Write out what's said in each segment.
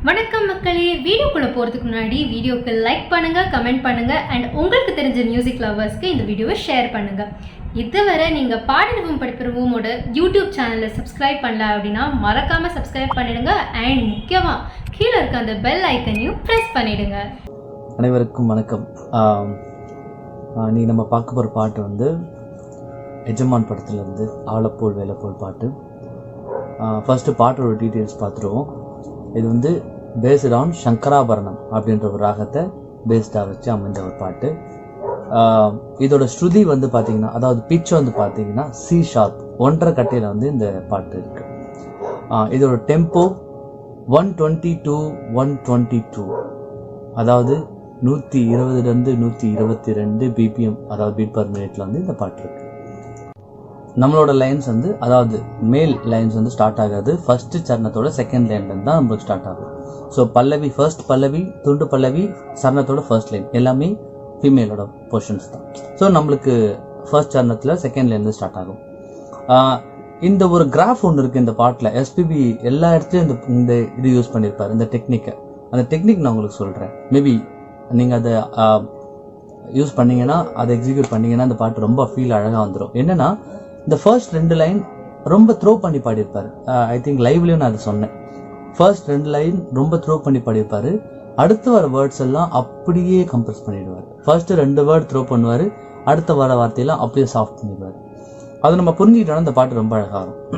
வணக்கம் மக்களே, வீடியோக்குள்ளே போகிறதுக்கு முன்னாடி வீடியோக்கு லைக் பண்ணுங்கள், கமெண்ட் பண்ணுங்கள் அண்ட் உங்களுக்கு தெரிஞ்ச மியூசிக் லவர்ஸ்க்கு இந்த வீடியோவை ஷேர் பண்ணுங்கள். இதுவரை நீங்கள் பாடினவும் படிப்பிறவோமோட யூடியூப் சேனலை சப்ஸ்கிரைப் பண்ணல அப்படின்னா மறக்காமல் சப்ஸ்கிரைப் பண்ணிடுங்க அண்ட் முக்கியமாக கீழே இருக்க அந்த பெல் ஐக்கனையும் ப்ரெஸ் பண்ணிடுங்க. அனைவருக்கும் வணக்கம். நீ நம்ம பார்க்க போகிற பாட்டு வந்து எஜமான் படத்துலேருந்து ஆலப்போல் வேலைப்போல் பாட்டு. ஃபஸ்ட்டு பாட்டோட டீட்டெயில்ஸ் பார்த்துருவோம். இது வந்து பேஸ்ட் ஆன் சங்கராபரணம் அப்படின்ற ஒரு ராகத்தை பேஸ்டாக வச்சு அமைந்த ஒரு பாட்டு. இதோட ஸ்ருதி வந்து பார்த்தீங்கன்னா, அதாவது பிச் வந்து பார்த்தீங்கன்னா சி ஷார்ப் 1.5 கட்டையில் வந்து இந்த பாட்டு இருக்கு. இதோட டெம்போ 120 to 122, அதாவது 120 122 பிபிஎம், அதாவது பீட் பர் மினிட்ல வந்து இந்த பாட்டு இருக்கு. நம்மளோட லைன்ஸ் வந்து, அதாவது மேல் லைன்ஸ் வந்து ஸ்டார்ட் ஆகாது ஃபர்ஸ்ட் சரணத்தோட செகண்ட் லைன்லேருந்து தான் நம்மளுக்கு ஸ்டார்ட் ஆகும். ஸோ பல்லவி, ஃபர்ஸ்ட் பல்லவி, துண்டு பல்லவி, சரணத்தோட ஃபர்ஸ்ட் லைன் எல்லாமே ஃபீமேலோட போர்ஷன்ஸ் தான். ஸோ நம்மளுக்கு ஃபர்ஸ்ட் சரணத்தில் செகண்ட் லைன்ல ஸ்டார்ட் ஆகும். இந்த ஒரு கிராஃப் ஒன்று இருக்குது இந்த பாட்டில். எஸ்பிபி எல்லா இடத்துலையும் இந்த இது யூஸ் பண்ணியிருப்பார், இந்த டெக்னிக்கை. அந்த டெக்னிக் நான் உங்களுக்கு சொல்கிறேன். மேபி நீங்கள் அதை யூஸ் பண்ணீங்கன்னா, அதை எக்ஸிக்யூட் பண்ணீங்கன்னா அந்த பாட்டு ரொம்ப ஃபீல் அழகாக வந்துடும். என்னன்னா, இந்த ஃபர்ஸ்ட் 2 லைன் ரொம்ப த்ரோ பண்ணி பாடியிருப்பாரு. ஐ திங்க் லைவ்லயும் நான் அதை சொன்னேன். ஃபர்ஸ்ட் 2 லைன் ரொம்ப த்ரோ பண்ணி பாடியிருப்பாரு. அடுத்து வர வேர்ட்ஸ் எல்லாம் அப்படியே கம்ப்ரெஸ் பண்ணிடுவார். ஃபர்ஸ்ட் 2 வேர்ட் த்ரோ பண்ணுவாரு, அடுத்த வர வார்த்தையெல்லாம் அப்படியே சாஃப்ட் பண்ணிடுவாரு. அதை நம்ம புரிஞ்சுக்கிட்டோம்னா இந்த பாட்டு ரொம்ப அழகா இருக்கும்.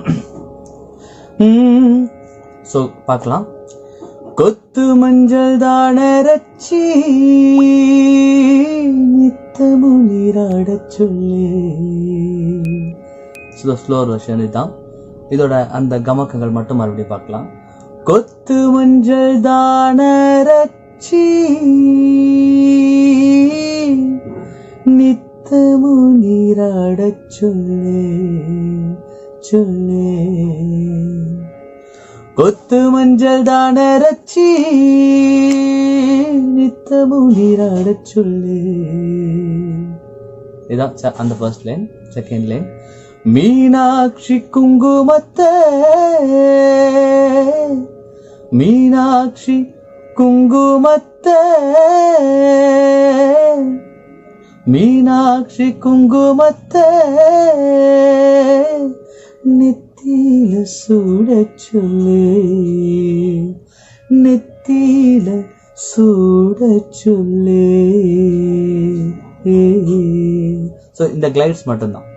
ஸோ பார்க்கலாம். கொத்து மஞ்சள் தானரச்சி நித்தமும் நீராடச் சொல்லு. ஸ்லோர் வெர்ஷன் இதுதான். இதோட அந்த கமக்கங்கள் மட்டும் மறுபடியும் பார்க்கலாம். கொத்து மஞ்சள் தானரச்சி நித்தமும் நீராடச் சொல்லு சொல்லு. கொத்து மஞ்சள் தானரச்சி நித்தமும் நீராடச் சொல்லு. இதான் அந்த first line. Second line, Meenakshi குங்குமத்தை, மீனாட்சி குங்குமத்தை, மீனாட்சி குங்குமத்தை நெத்தியில சூடச் சொல்லு, நெத்தியில சூடச் சொல்லு. ஸோ இந்த கிளைட்ஸ் மட்டும்தான்.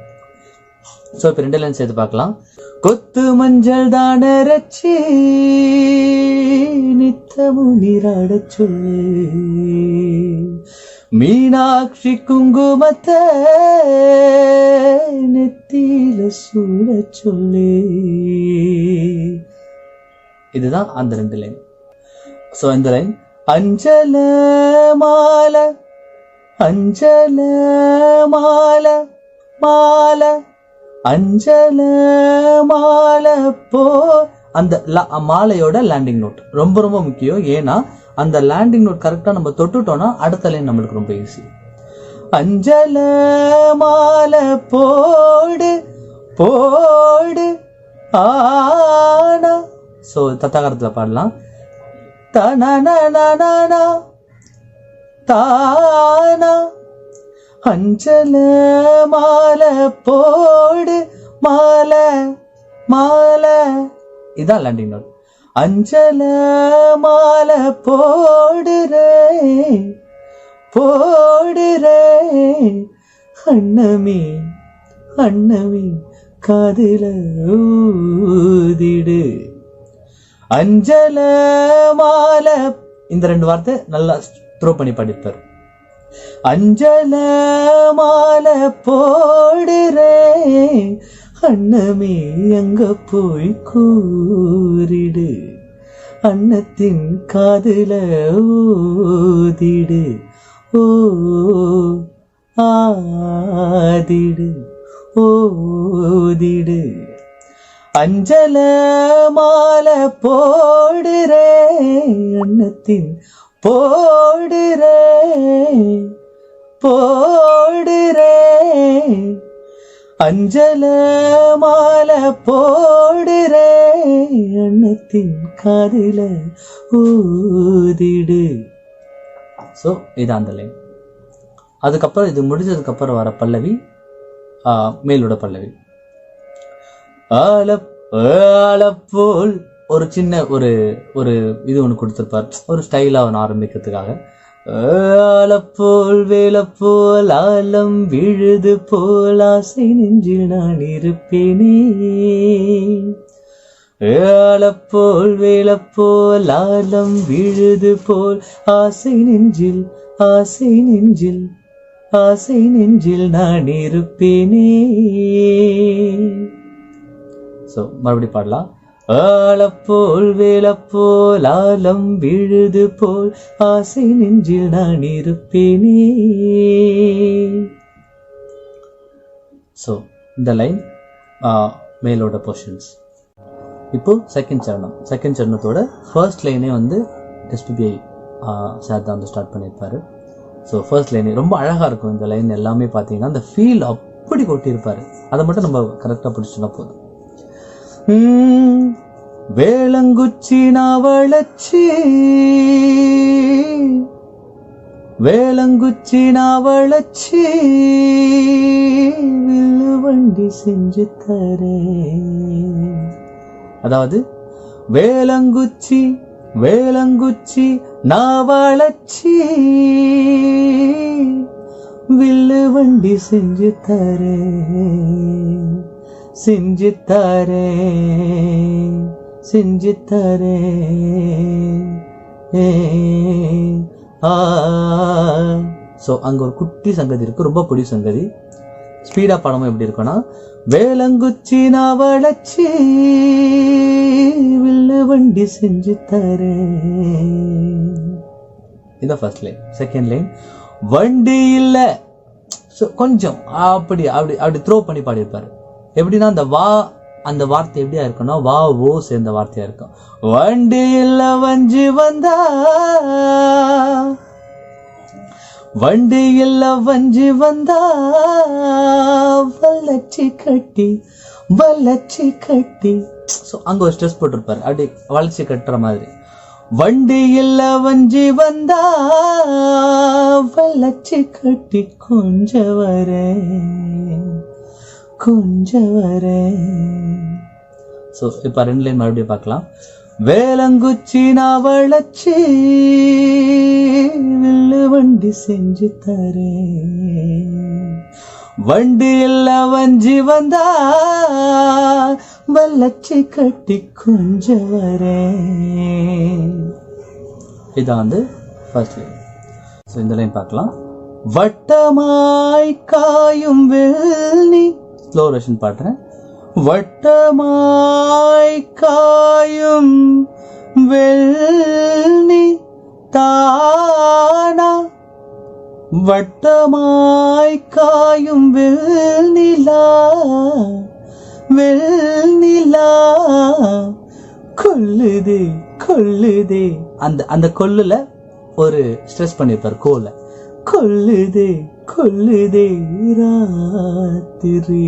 ஸோ இப்போ 2 லைன் சேர்த்து பார்க்கலாம். கொத்து மஞ்சள் தானரச்சி நித்தமும் நீராடச் சொல்லு, மீனாட்சி குங்குமத்தை நெத்தியில சூடச் சொல்லு. இதுதான் அந்த 2 லைன். ஸோ இந்த லைன், அஞ்சல மாலை, அஞ்சல மாலை, மாலை அஞ்சல மாலை போ. அந்த மாலையோட லேண்டிங் நோட் ரொம்ப ரொம்ப முக்கியம். ஏன்னா அந்த லேண்டிங் நோட் கரெக்டா நம்ம தொட்டுட்டோம்னா அடுத்த லைன் நம்மளுக்கு ரொம்ப ஈஸி. அஞ்சல மாலை போடு போடு ஆனா. ஸோ தத்தாகாரத்துல பாடலாம். தன தானா அஞ்சல மாலை போடு மாலை மாலை. இதான் லேண்டிங் நோட். அஞ்சல மாலை போடுறே போடுறே அண்ணமே அண்ணமே காதுல ஊதிடு. அஞ்சல மாலை, இந்த 2 வார்த்தை நல்லா த்ரோ பண்ணி படிப்பார். அஞ்சல மாலை போடுறே அண்ணமே அங்க போய் கூறிடு, அன்னத்தின் காதுல ஊதிடு, ஓ ஆதிடு ஓதிடு. அஞ்சல மாலை போடுறே அன்னத்தின் போடுறே போடுறே அஞ்சல மாலை போடுறே அன்னத்தின் காதில ஊதிடு. ஸோ இது அந்த லைன். அதுக்கப்புறம் இது முடிஞ்சதுக்கப்புறம் வர பல்லவி மேலோட பல்லவி. ஆலப்போல் ஒரு சின்ன ஒரு ஒரு இது ஒன்று கொடுத்துருப்பார், ஒரு ஸ்டைலாக ஒன்று ஆரம்பிக்கிறதுக்காக. ஆலப்போல் வேலப்போல் ஆலம் விழுது போல் ஆசை நெஞ்சில் நான் இருப்பேனே. ஆலப்போல் வேலப்போல் ஆலம் விழுது போல் ஆசை நெஞ்சில் ஆசை நெஞ்சில் ஆசை நெஞ்சில் நான் இருப்பேனே. ஸோ மறுபடி பாடலாம். ஆலப்போல் வேலப்போல் ஆலம் விழுது போல் ஆசை நெஞ்சில் நான் இருப்பேனே. ஸோ இந்த லைன் மேலோட போர்ஷன்ஸ். இப்போ செகண்ட் சரணத்தோட ஃபர்ஸ்ட் லைனே வந்து எஸ்பிபிஐ சார் தான் வந்து ஸ்டார்ட் பண்ணியிருப்பாரு. ஸோ ஃபர்ஸ்ட் லைனே ரொம்ப அழகாக இருக்கும். இந்த லைன் எல்லாமே பார்த்தீங்கன்னா அந்த ஃபீல் அப்படி கொட்டியிருப்பாரு. அதை மட்டும் நம்ம கரெக்டாக பிடிச்சினா போதும். வேளங்குச்சி நாவளச்சி வேளங்குச்சி நாவளச்சி வில்லு வண்டி செஞ்சு தரேன். அதாவது வேளங்குச்சி வேளங்குச்சி நாவளச்சி வில்லு வண்டி செஞ்சு தரேன் செஞ்சு தரேன் செஞ்சு தரேன். ஸோ அங்கே ஒரு குட்டி சங்கதி இருக்கு, ரொம்ப பிடி சங்கதி. ஸ்பீடா படமும் எப்படி இருக்குன்னா, வேளங்குச்சி நாவளச்சி வில்லு வண்டி செஞ்சு தரேன். இதான் ஃபர்ஸ்ட் லைன். செகண்ட் லைன் வண்டி இல்லை. ஸோ கொஞ்சம் அப்படி அப்படி அப்படி த்ரோ பண்ணி பாடியிருப்பாரு. எப்படின்னா அந்த வார்த்தை எப்படியா இருக்குன்னா வா ஓ சேர்ந்த வார்த்தையா இருக்கும். வண்டி இல்லை வஞ்சி வந்தா வண்டி இல்லை வஞ்சி வந்தா வளச்சி கட்டி வளச்சி கட்டி. ஸோ அங்க ஒரு ஸ்ட்ரெஸ் போட்டிருப்பாரு, அப்படி வளச்சி கட்டுற மாதிரி. வண்டி இல்லை வஞ்சி வந்தா வளச்சி கட்டி கொஞ்சம் வரேன் கொஞ்சம் வரேன். ஸோ இப்போ ரெண்டு லைன் மறுபடியும் பார்க்கலாம். வேளங்குச்சி நாவளச்சி வில்லு வண்டி செஞ்சு தரேன். வண்டி இல்லை வஞ்சி வந்தா வளச்சி கட்டி கொஞ்சம் வரேன். இதான் வந்து ஃபர்ஸ்ட் லைன். ஸோ இந்த லைன் பார்க்கலாம். வட்டமாய் காயும் வெள்ளி. ஸ்லோ வெர்ஷன் பாடுறேன். வட்டமாய் காயும் வெள்ளி தானா வட்டமாய் காயும் வெள்ளிலா வெள்ளிலா கொல்லுதே கொல்லுதே. அந்த கொல்லுல ஒரு ஸ்ட்ரெஸ் பண்ணிருப்பார் கோல. கொல்லுதே கொல்லுதே ராத்திரி.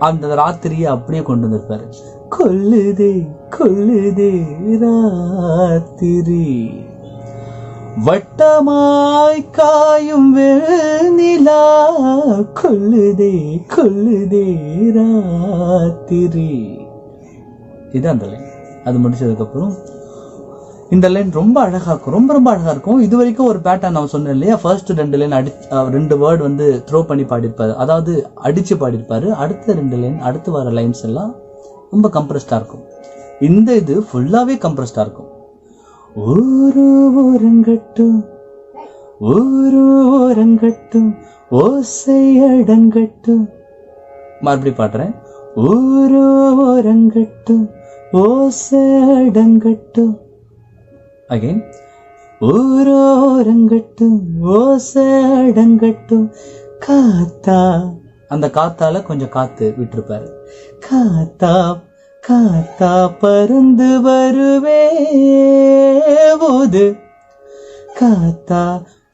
அந்த ராத்திரியை அப்படியே கொண்டு வந்திருப்பாரு. கொல்லுதே கொல்லுதே ராத்திரி. வட்டமாய் காயும் வெண்ணிலா கொல்லுதே கொல்லுதே ராத்திரி. இது அந்த லைன். அது முடிச்சதுக்கப்புறம் இந்த லைன் ரொம்ப அழகா இருக்கும், ரொம்ப ரொம்ப அழகா இருக்கும். இது வரைக்கும் ஒரு பேட்டர்ன் நான் சொன்னேன் இல்லையா, ஃபர்ஸ்ட் ரெண்டு லைன் ரெண்டு வேர்டு வந்து த்ரோ பண்ணி பாடியிருப்பாரு, அதாவது அடிச்சு பாடியிருப்பாரு. அடுத்த ரெண்டு லைன், அடுத்து வர லைன்ஸ் எல்லாம் ரொம்ப கம்ப்ரெஸ்டா இருக்கும். இந்த இது ஃபுல்லாவே கம்ப்ரெஸ்டா இருக்கும். ஒரு ஓரங்கட்டும் ஒரு ஓரங்கட்டும் ஓசை அடங்கட்டும். மறுபடி பாடுறேன். ஒரு ஓரங்கட்டும் ஓசை அடங்கட்டும். அகைன். ஊரோரங்கட்டும் ஓசடங்கட்டும் காத்தா. அந்த காத்தால கொஞ்சம் காத்து விட்டுருப்பாரு. காத்தா காத்தா பறந்து வருவே போது காத்தா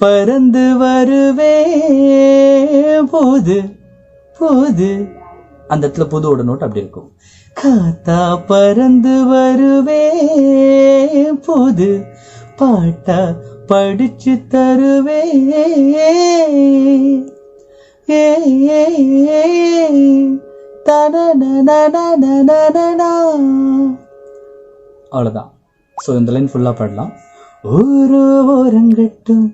பறந்து வருவே போது போது அந்த இடத்துல பொதுவோட நோட் அப்படி இருக்கும். காத்தா பறந்து வருவே போது பாட்டா படிச்சு தருவே அவ்வளோதான். ஸோ இந்த லைன் ஃபுல்லாக பாடலாம். ஒரு ஓரங்கட்டும்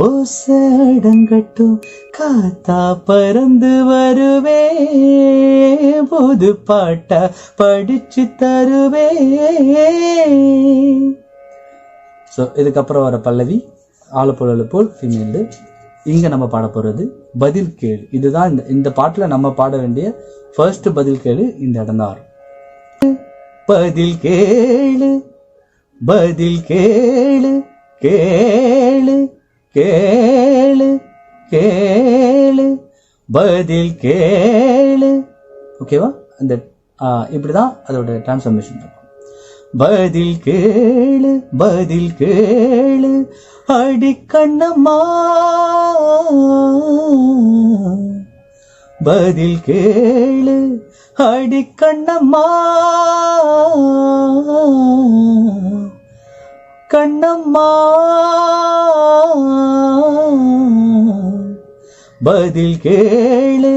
ஓசடங்கட்டும் காத்தா பறந்து வருவே போது பாட்டா படிச்சு தருவே. ஸோ இதுக்கப்புறம் வர பல்லவி ஆலப்போல் அலப்போல் ஃபீமேல். இங்கே நம்ம பாட போகிறது பதில் கேளு. இதுதான் இந்த பாட்டில் நம்ம பாட வேண்டிய ஃபர்ஸ்ட் பதில் கேளு. இந்த இடம் தான் வரும். பதில் கேளு பதில் கேளு கேளு கேளு கேளு பதில் கேளு. ஓகேவா? அந்த இப்படிதான் அதோட டிரான்ஸ்ஃபர்மேஷன் இருக்கும். பதில் கேளு பதில் கேளு அடி கண்ணம்மா பதில் கேளு அடி கண்ணம்மா கண்ணம்மா பதில் கேளு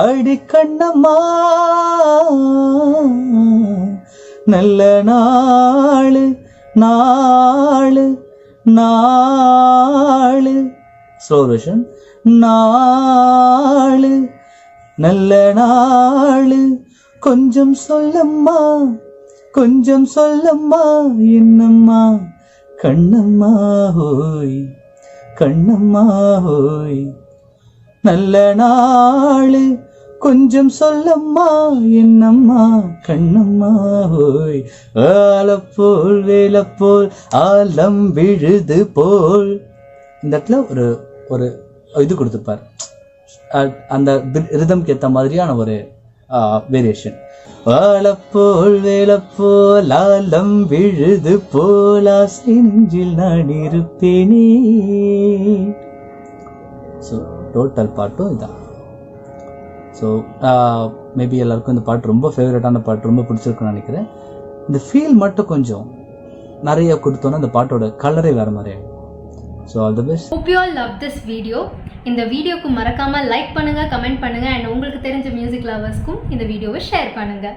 அடி கண்ணம்மா நல்ல நாளு நாளு நாளு ஸ்லோ வெர்ஷன். நாளு நல்ல நாளு கொஞ்சம் சொல்லம்மா கொஞ்சம் சொல்லம்மா என்னம்மா கண்ணம்மா ஹோய் கண்ணம்மா ஹோய். நல்ல நாளு கொஞ்சம் சொல்லம்மா என்னம்மா கண்ணம்மா ஹோய். ஆலப்போல் வேலப்போல் ஆலம் விழுது போல். இந்த இடத்துல ஒரு ஒரு இது கொடுத்துருப்பார். அந்த ரிதம்க்கு ஏற்ற மாதிரியான ஒரு வேரியேஷன். ஆலப்போல் வேலப்போல் ஆலம் விழுது போல் ஆசை நெஞ்சில் நான் இருப்பேனே. ஸோ டோட்டல் பாட்டும் இதான். ஸோ மேபி எல்லாருக்கும் இந்த பாட்டு ரொம்ப ஃபேவரட்டான பாட்டு, ரொம்ப பிடிச்சிருக்குன்னு நினைக்கிறேன். இந்த ஃபீல் மட்டும் கொஞ்சம் நிறைய கொடுத்தோன்னா இந்த பாட்டோட கலரே வேறு மாதிரி ஆகிடும். So all the best. Hope you all love this video. இந்த வீடியோக்கு மறக்காமல் லைக் பண்ணுங்கள், கமெண்ட் பண்ணுங்கள் அண்ட் உங்களுக்கு தெரிஞ்ச மியூசிக் லவர்ஸ்க்கும் இந்த வீடியோவை ஷேர் பண்ணுங்கள்.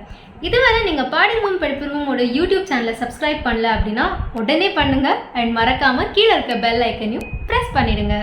இதுவரை நீங்கள் பாடிடுவோம் படிப்பிடுவோமோட யூடியூப் சேனலை சப்ஸ்கிரைப் பண்ணல அப்படின்னா உடனே பண்ணுங்கள் அண்ட் மறக்காமல் கீழே இருக்க பெல் ஐக்கனையும் ப்ரெஸ் பண்ணிடுங்க.